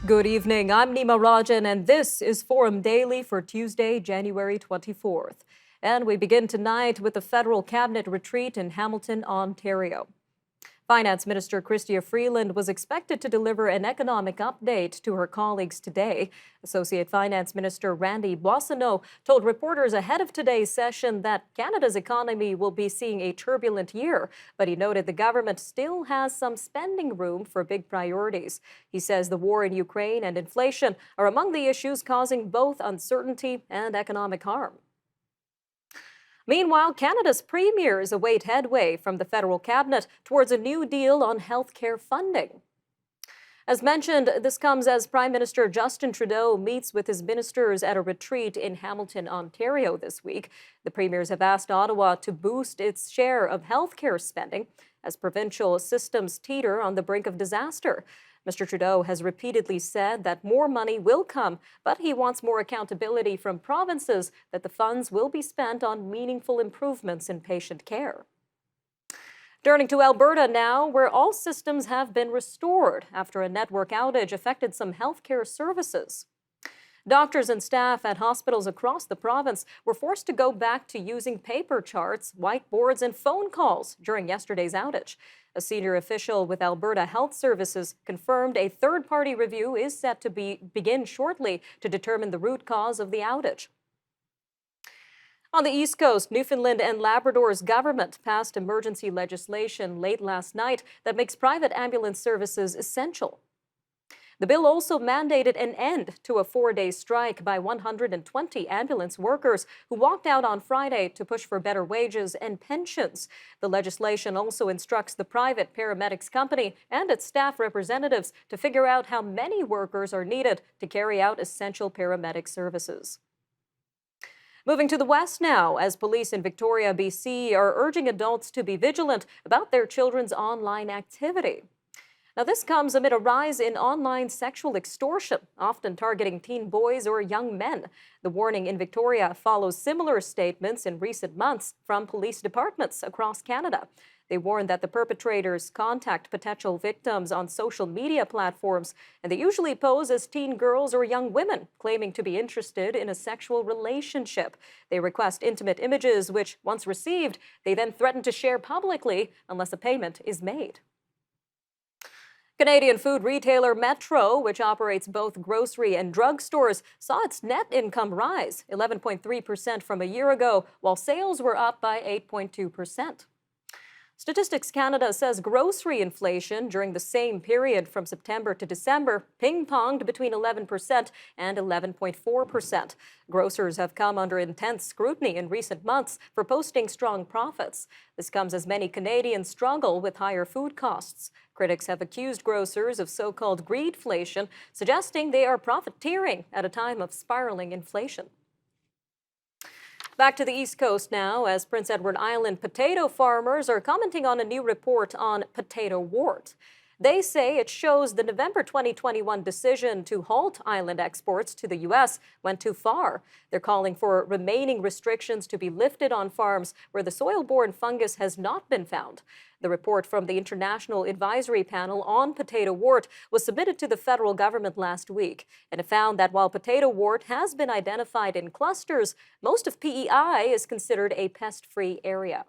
Good evening. I'm Nima Rajan, and this is Forum Daily for Tuesday, January 24th. And we begin tonight with the federal cabinet retreat in Hamilton, Ontario. Finance Minister Chrystia Freeland was expected to deliver an economic update to her colleagues today. Associate Finance Minister Randy Boissonnault told reporters ahead of today's session that Canada's economy will be seeing a turbulent year, but he noted the government still has some spending room for big priorities. He says the war in Ukraine and inflation are among the issues causing both uncertainty and economic harm. Meanwhile, Canada's premiers await headway from the federal cabinet towards a new deal on health care funding. As mentioned, this comes as Prime Minister Justin Trudeau meets with his ministers at a retreat in Hamilton, Ontario this week. The premiers have asked Ottawa to boost its share of health care spending as provincial systems teeter on the brink of disaster. Mr. Trudeau has repeatedly said that more money will come, but he wants more accountability from provinces that the funds will be spent on meaningful improvements in patient care. Turning to Alberta now, where all systems have been restored after a network outage affected some healthcare services. Doctors and staff at hospitals across the province were forced to go back to using paper charts, whiteboards, and phone calls during yesterday's outage. A senior official with Alberta Health Services confirmed a third-party review is set to begin shortly to determine the root cause of the outage. On the East Coast, Newfoundland and Labrador's government passed emergency legislation late last night that makes private ambulance services essential. The bill also mandated an end to a 4-day strike by 120 ambulance workers who walked out on Friday to push for better wages and pensions. The legislation also instructs the private paramedics company and its staff representatives to figure out how many workers are needed to carry out essential paramedic services. Moving to the west now, as police in Victoria, BC are urging adults to be vigilant about their children's online activity. Now, this comes amid a rise in online sexual extortion, often targeting teen boys or young men. The warning in Victoria follows similar statements in recent months from police departments across Canada. They warn that the perpetrators contact potential victims on social media platforms, and they usually pose as teen girls or young women claiming to be interested in a sexual relationship. They request intimate images, which, once received, they then threaten to share publicly unless a payment is made. Canadian food retailer Metro, which operates both grocery and drug stores, saw its net income rise 11.3% from a year ago, while sales were up by 8.2%. Statistics Canada says grocery inflation during the same period from September to December ping-ponged between 11% and 11.4%. Grocers have come under intense scrutiny in recent months for posting strong profits. This comes as many Canadians struggle with higher food costs. Critics have accused grocers of so-called greedflation, suggesting they are profiteering at a time of spiraling inflation. Back to the East Coast now, as Prince Edward Island potato farmers are commenting on a new report on potato wart. They say it shows the November 2021 decision to halt island exports to the U.S. went too far. They're calling for remaining restrictions to be lifted on farms where the soil-borne fungus has not been found. The report from the International Advisory Panel on Potato Wart was submitted to the federal government last week, and it found that while potato wart has been identified in clusters, most of PEI is considered a pest-free area.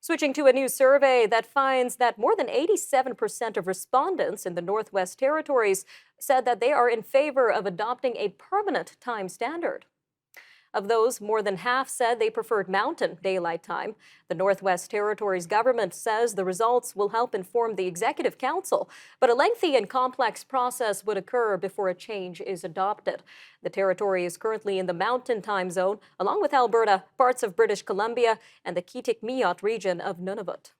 Switching to a new survey that finds that more than 87% of respondents in the Northwest Territories said that they are in favor of adopting a permanent time standard. Of those, more than half said they preferred mountain daylight time. The Northwest Territories government says the results will help inform the Executive Council, but a lengthy and complex process would occur before a change is adopted. The territory is currently in the mountain time zone, along with Alberta, parts of British Columbia, and the Kitikmeot region of Nunavut.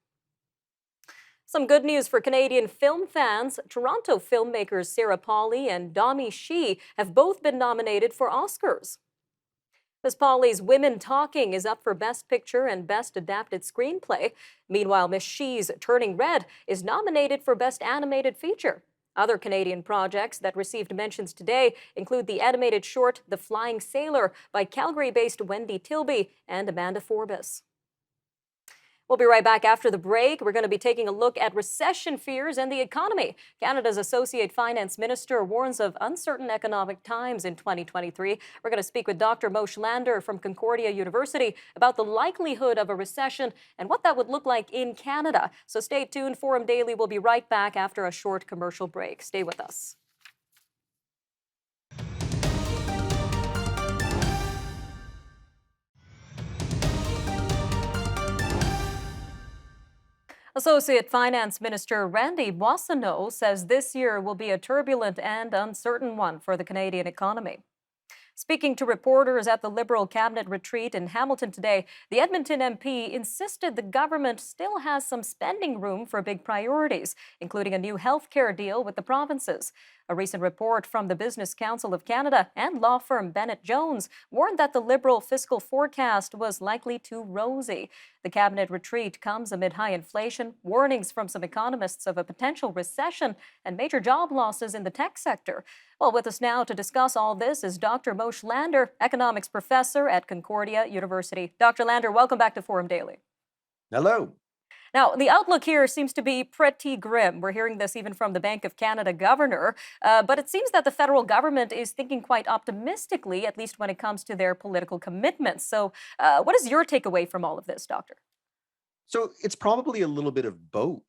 Some good news for Canadian film fans. Toronto filmmakers Sarah Polley and Dami Shi have both been nominated for Oscars. Ms. Polley's Women Talking is up for Best Picture and Best Adapted Screenplay. Meanwhile, Ms. Shi's Turning Red is nominated for Best Animated Feature. Other Canadian projects that received mentions today include the animated short The Flying Sailor by Calgary-based Wendy Tilby and Amanda Forbes. We'll be right back after the break. We're going to be taking a look at recession fears and the economy. Canada's Associate Finance Minister warns of uncertain economic times in 2023. We're going to speak with Dr. Moshe from Concordia University about the likelihood of a recession and what that would look like in Canada. So stay tuned. Forum Daily will be right back after a short commercial break. Stay with us. Associate Finance Minister Randy Boissonnault says this year will be a turbulent and uncertain one for the Canadian economy. Speaking to reporters at the Liberal cabinet retreat in Hamilton today, the Edmonton MP insisted the government still has some spending room for big priorities, including a new health care deal with the provinces. A recent report from the Business Council of Canada and law firm Bennett Jones warned that the Liberal fiscal forecast was likely too rosy. The cabinet retreat comes amid high inflation, warnings from some economists of a potential recession, and major job losses in the tech sector. Well, with us now to discuss all this is Dr. Moshe, economics professor at Concordia University. Dr. Lander, welcome back to Forum Daily. Hello. Now, the outlook here seems to be pretty grim. We're hearing this even from the Bank of Canada governor, but it seems that the federal government is thinking quite optimistically, at least when it comes to their political commitments. So, what is your takeaway from all of this, Doctor? So it's probably a little bit of both.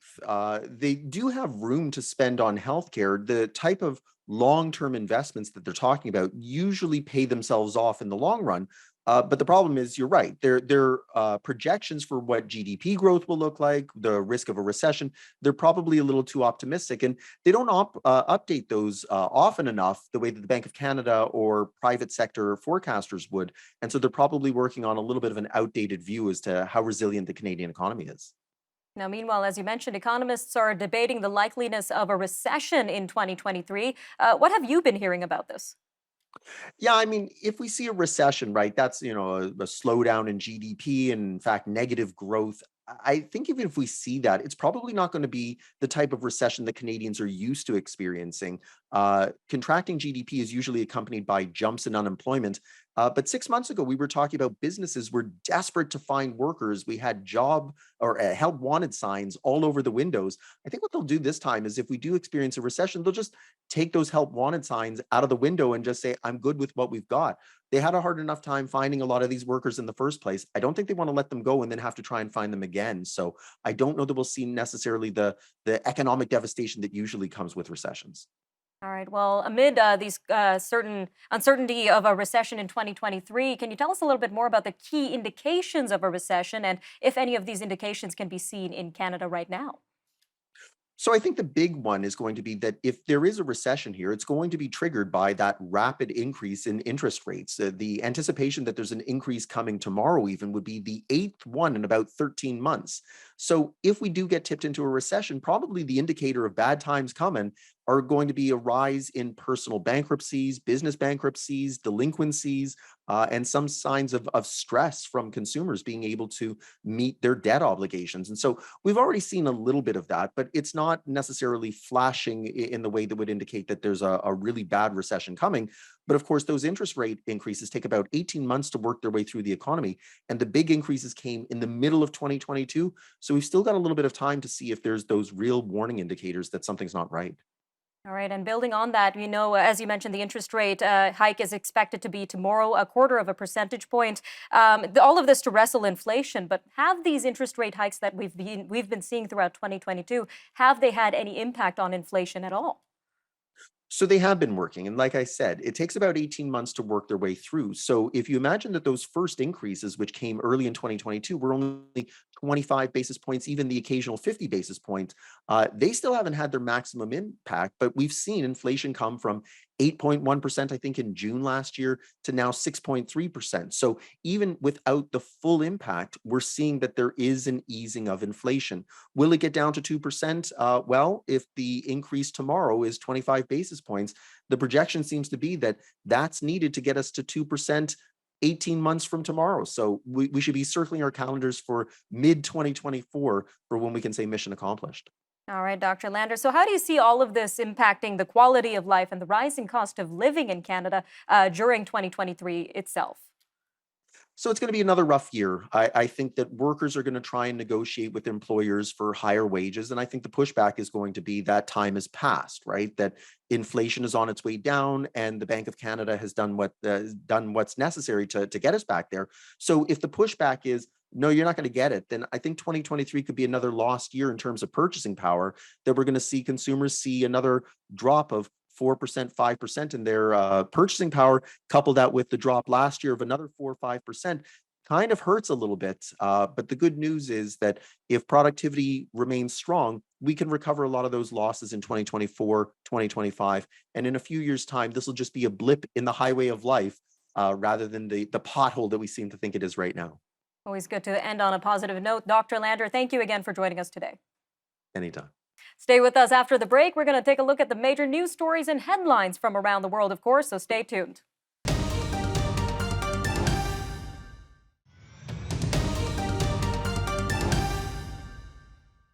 They do have room to spend on healthcare. The type of long-term investments that they're talking about usually pay themselves off in the long run. But the problem is, you're right. Their projections for what GDP growth will look like, the risk of a recession, they're probably a little too optimistic, and they don't update those often enough the way that the Bank of Canada or private sector forecasters would. And so they're probably working on a little bit of an outdated view as to how resilient the Canadian economy is. Now, meanwhile, as you mentioned, economists are debating the likeliness of a recession in 2023. What have you been hearing about this? Yeah, I mean, if we see a recession, right, that's, a slowdown in GDP and in fact negative growth. I think even if we see that, it's probably not going to be the type of recession that Canadians are used to experiencing. Contracting GDP is usually accompanied by jumps in unemployment. But 6 months ago, we were talking about businesses were desperate to find workers. We had job or help wanted signs all over the windows. I think what they'll do this time is, if we do experience a recession, they'll just take those help wanted signs out of the window and just say, I'm good with what we've got. They had a hard enough time finding a lot of these workers in the first place. I don't think they want to let them go and then have to try and find them again. So I don't know that we'll see necessarily the economic devastation that usually comes with recessions. All right. Well, amid these certain uncertainty of a recession in 2023, can you tell us a little bit more about the key indications of a recession and if any of these indications can be seen in Canada right now? So I think the big one is going to be that if there is a recession here, it's going to be triggered by that rapid increase in interest rates. The anticipation that there's an increase coming tomorrow even would be the eighth one in about 13 months. So if we do get tipped into a recession, probably the indicator of bad times coming are going to be a rise in personal bankruptcies, business bankruptcies, delinquencies, and some signs of stress from consumers being able to meet their debt obligations. And so we've already seen a little bit of that, but it's not necessarily flashing in the way that would indicate that there's a really bad recession coming. But of course, those interest rate increases take about 18 months to work their way through the economy. And the big increases came in the middle of 2022. So we've still got a little bit of time to see if there's those real warning indicators that something's not right. All right. And building on that, as you mentioned, the interest rate hike is expected to be tomorrow, a quarter of a percentage point. All of this to wrestle inflation. But have these interest rate hikes that we've been seeing throughout 2022, have they had any impact on inflation at all? So they have been working. And like I said, it takes about 18 months to work their way through. So if you imagine that those first increases, which came early in 2022, were only 25 basis points, even the occasional 50 basis points, they still haven't had their maximum impact. But we've seen inflation come from 8.1%, I think, in June last year to now 6.3%. So even without the full impact, we're seeing that there is an easing of inflation. Will it get down to 2%? Well, if the increase tomorrow is 25 basis points, the projection seems to be that that's needed to get us to 2% 18 months from tomorrow. So we should be circling our calendars for mid 2024 for when we can say mission accomplished. All right, Dr. Lander. So, how do you see all of this impacting the quality of life and the rising cost of living in Canada during 2023 itself? So it's going to be another rough year. I think that workers are going to try and negotiate with employers for higher wages. And I think the pushback is going to be that time has passed, right? That inflation is on its way down and the Bank of Canada has done what's necessary to get us back there. So if the pushback is, no, you're not going to get it, then I think 2023 could be another lost year in terms of purchasing power, that we're going to see consumers see another drop of 4%, 5% in their purchasing power. Couple that with the drop last year of another 4 or 5%, kind of hurts a little bit. But the good news is that if productivity remains strong, we can recover a lot of those losses in 2024, 2025. And in a few years' time, this will just be a blip in the highway of life rather than the pothole that we seem to think it is right now. Always good to end on a positive note. Dr. Lander, thank you again for joining us today. Anytime. Stay with us after the break. We're going to take a look at the major news stories and headlines from around the world, of course, so stay tuned.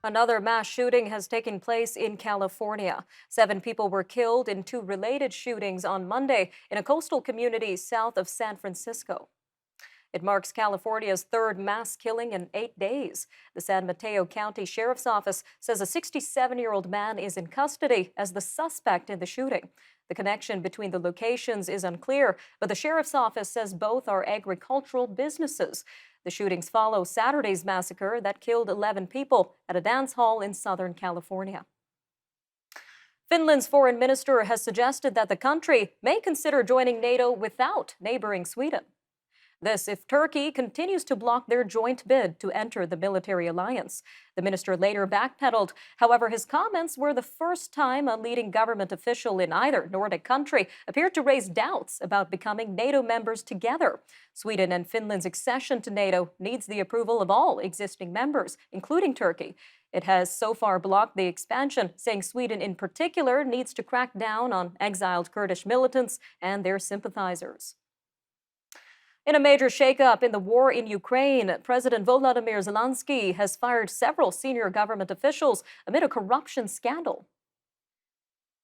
Another mass shooting has taken place in California. 7 people were killed in 2 related shootings on Monday in a coastal community south of San Francisco. It marks California's 3rd mass killing in 8 days. The San Mateo County Sheriff's Office says a 67-year-old man is in custody as the suspect in the shooting. The connection between the locations is unclear, but the Sheriff's Office says both are agricultural businesses. The shootings follow Saturday's massacre that killed 11 people at a dance hall in Southern California. Finland's foreign minister has suggested that the country may consider joining NATO without neighboring Sweden. This if Turkey continues to block their joint bid to enter the military alliance. The minister later backpedaled. However, his comments were the first time a leading government official in either Nordic country appeared to raise doubts about becoming NATO members together. Sweden and Finland's accession to NATO needs the approval of all existing members, including Turkey. It has so far blocked the expansion, saying Sweden in particular needs to crack down on exiled Kurdish militants and their sympathizers. In a major shakeup in the war in Ukraine, President Volodymyr Zelensky has fired several senior government officials amid a corruption scandal.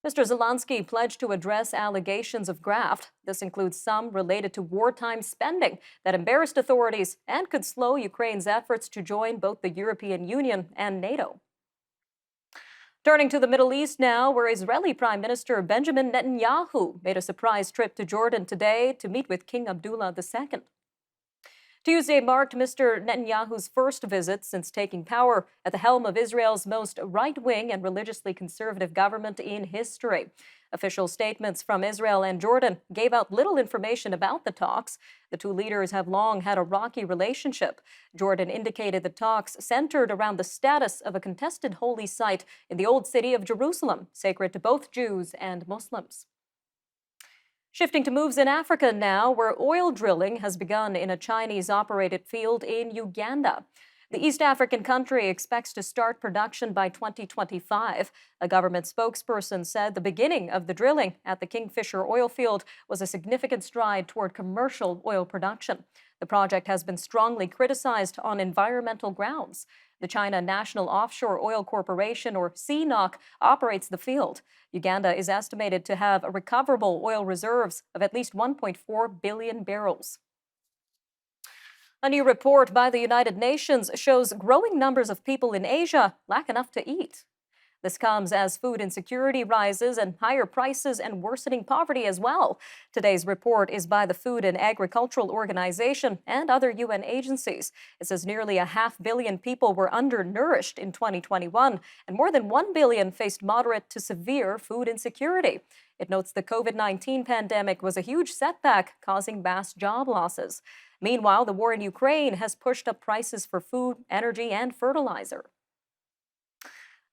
Mr. Zelensky pledged to address allegations of graft. This includes some related to wartime spending that embarrassed authorities and could slow Ukraine's efforts to join both the European Union and NATO. Turning to the Middle East now, where Israeli Prime Minister Benjamin Netanyahu made a surprise trip to Jordan today to meet with King Abdullah II. Tuesday marked Mr. Netanyahu's first visit since taking power at the helm of Israel's most right-wing and religiously conservative government in history. Official statements from Israel and Jordan gave out little information about the talks. The 2 leaders have long had a rocky relationship. Jordan indicated the talks centered around the status of a contested holy site in the old city of Jerusalem, sacred to both Jews and Muslims. Shifting to moves in Africa now, where oil drilling has begun in a Chinese-operated field in Uganda. The East African country expects to start production by 2025. A government spokesperson said the beginning of the drilling at the Kingfisher oil field was a significant stride toward commercial oil production. The project has been strongly criticized on environmental grounds. The China National Offshore Oil Corporation, or CNOC, operates the field. Uganda is estimated to have recoverable oil reserves of at least 1.4 billion barrels. A new report by the United Nations shows growing numbers of people in Asia lack enough to eat. This comes as food insecurity rises and higher prices and worsening poverty as well. Today's report is by the Food and Agricultural Organization and other UN agencies. It says nearly 500 million people were undernourished in 2021, and more than 1 billion faced moderate to severe food insecurity. It notes the COVID-19 pandemic was a huge setback, causing mass job losses. Meanwhile, the war in Ukraine has pushed up prices for food, energy, and fertilizer.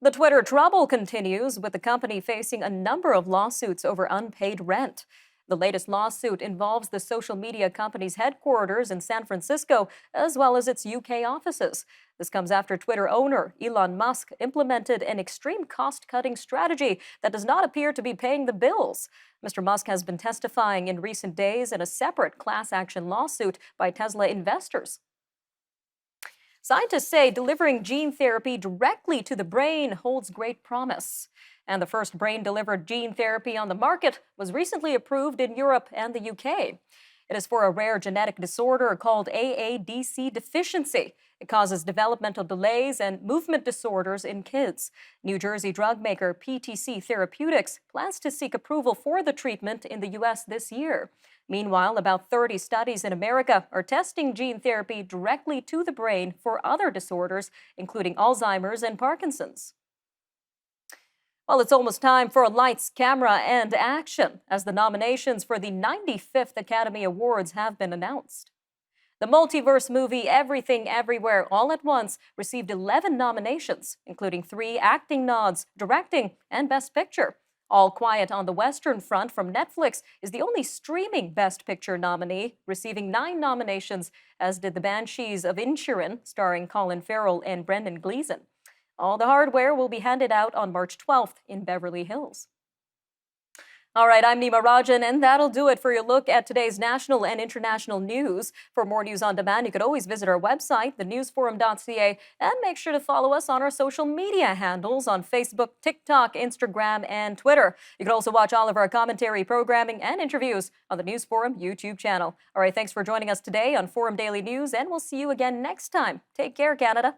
The Twitter trouble continues, with the company facing a number of lawsuits over unpaid rent. The latest lawsuit involves the social media company's headquarters in San Francisco, as well as its UK offices. This comes after Twitter owner Elon Musk implemented an extreme cost-cutting strategy that does not appear to be paying the bills. Mr. Musk has been testifying in recent days in a separate class action lawsuit by Tesla investors. Scientists say delivering gene therapy directly to the brain holds great promise. And the first brain-delivered gene therapy on the market was recently approved in Europe and the UK. It is for a rare genetic disorder called AADC deficiency. It causes developmental delays and movement disorders in kids. New Jersey drug maker PTC Therapeutics plans to seek approval for the treatment in the U.S. this year. Meanwhile, about 30 studies in America are testing gene therapy directly to the brain for other disorders, including Alzheimer's and Parkinson's. Well, it's almost time for lights, camera, and action, as the nominations for the 95th Academy Awards have been announced. The multiverse movie Everything Everywhere All at Once received 11 nominations, including 3 acting nods, directing, and Best Picture. All Quiet on the Western Front from Netflix is the only streaming Best Picture nominee, receiving 9 nominations, as did The Banshees of Inisherin, starring Colin Farrell and Brendan Gleeson. All the hardware will be handed out on March 12th in Beverly Hills. All right, I'm Nima Rajan, and that'll do it for your look at today's national and international news. For more news on demand, you could always visit our website, thenewsforum.ca, and make sure to follow us on our social media handles on Facebook, TikTok, Instagram, and Twitter. You can also watch all of our commentary, programming, and interviews on the News Forum YouTube channel. All right, thanks for joining us today on Forum Daily News, and we'll see you again next time. Take care, Canada.